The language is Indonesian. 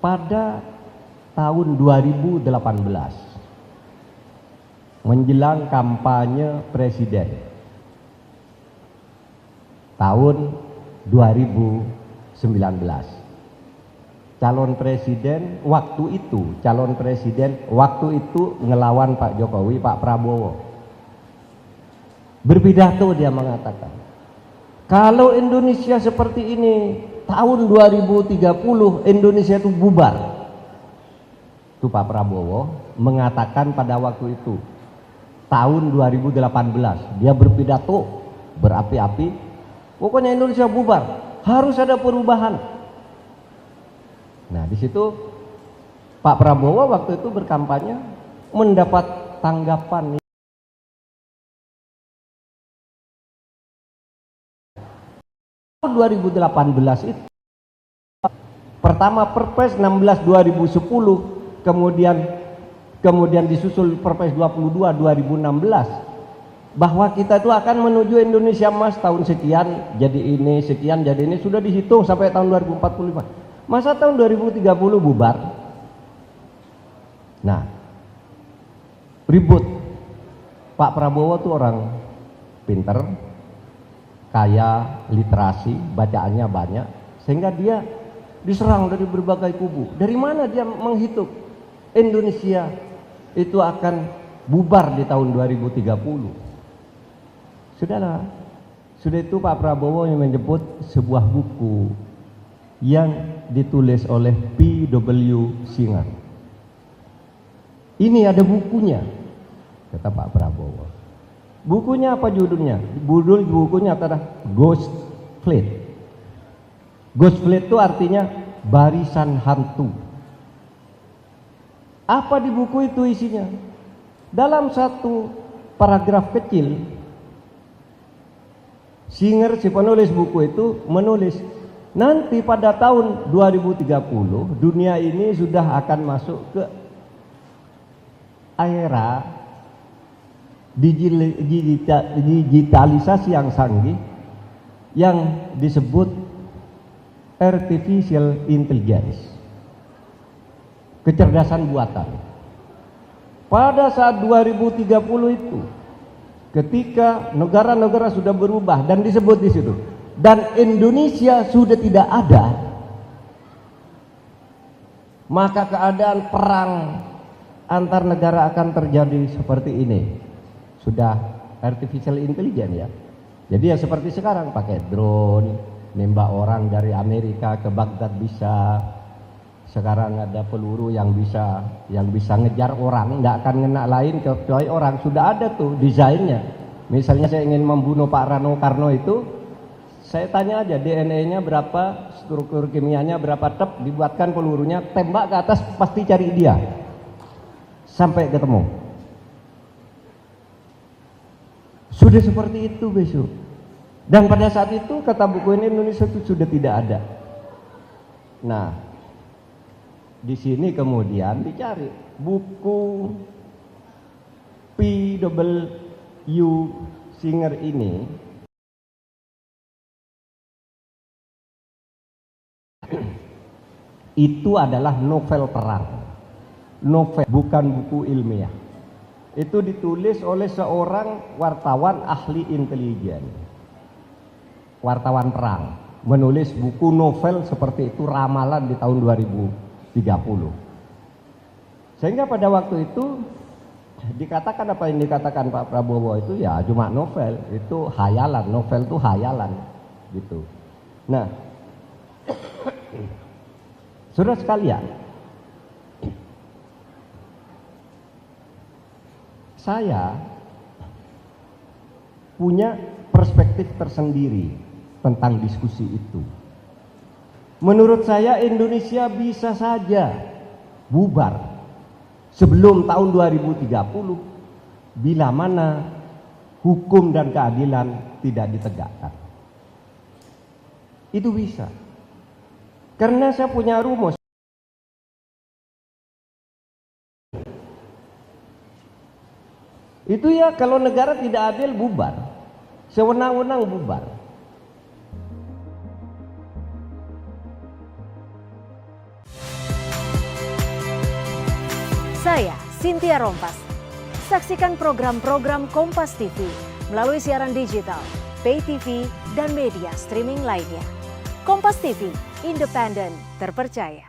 pada tahun 2018 menjelang kampanye presiden tahun 2019, calon presiden waktu itu ngelawan Pak Jokowi, Pak Prabowo. Berpidato dia mengatakan, kalau Indonesia seperti ini tahun 2030 Indonesia itu bubar. Itu Pak Prabowo mengatakan pada waktu itu tahun 2018, dia berpidato berapi-api, pokoknya Indonesia bubar, harus ada perubahan. Nah, di situ Pak Prabowo waktu itu berkampanye mendapat tanggapan 2018 itu. Pertama Perpres 16 2010, kemudian disusul Perpres 22 2016, bahwa kita itu akan menuju Indonesia Emas tahun sekian, jadi ini sekian, jadi ini sudah dihitung sampai tahun 2045. Masa tahun 2030 bubar? Nah, ribut. Pak Prabowo tuh orang pinter, kaya literasi, bacaannya banyak, sehingga dia diserang dari berbagai kubu. Dari mana dia menghitung Indonesia itu akan bubar di tahun 2030? Sudahlah, sudah itu Pak Prabowo yang menyebut sebuah buku yang ditulis oleh P.W. Singer. Ini ada bukunya, kata Pak Prabowo. Bukunya apa judulnya? Judul bukunya adalah Ghost Fleet. Ghost Fleet itu artinya barisan hantu. Apa di buku itu isinya? Dalam satu paragraf kecil, Singer, si penulis buku itu, menulis nanti pada tahun 2030 dunia ini sudah akan masuk ke era digitalisasi yang canggih yang disebut artificial intelligence, kecerdasan buatan. Pada saat 2030 itu, ketika negara-negara sudah berubah dan disebut di situ, dan Indonesia sudah tidak ada, maka keadaan perang antar negara akan terjadi seperti ini. Sudah artificial intelligence ya. Jadi ya seperti sekarang pakai drone, nembak orang dari Amerika ke Baghdad bisa. Sekarang ada peluru yang bisa ngejar orang, nggak akan ngena lain kecuali orang. Sudah ada tuh desainnya. Misalnya saya ingin membunuh Pak Rano Karno itu, saya tanya aja DNA-nya berapa, struktur kimianya berapa, dibuatkan pelurunya, tembak ke atas pasti cari dia sampai ketemu. Sudah seperti itu besok. Dan pada saat itu kata buku ini Indonesia itu sudah tidak ada. Nah, di sini kemudian dicari buku P.W. Singer ini. Itu adalah novel perang. Novel, bukan buku ilmiah. Itu ditulis oleh seorang wartawan ahli intelijen, wartawan perang, menulis buku novel seperti itu, ramalan di tahun 2030. Sehingga pada waktu itu dikatakan apa yang dikatakan Pak Prabowo itu ya cuma novel, itu hayalan, novel itu hayalan gitu. Nah, saudara sekalian, saya punya perspektif tersendiri tentang diskusi itu. Menurut saya Indonesia bisa saja bubar sebelum tahun 2030 bila mana hukum dan keadilan tidak ditegakkan. Itu bisa. Karena saya punya rumus. Itu ya kalau negara tidak adil bubar, sewenang-wenang bubar. Saya Cynthia Rompas. Saksikan program-program Kompas TV melalui siaran digital, pay TV, dan media streaming lainnya. Kompas TV, independen, terpercaya.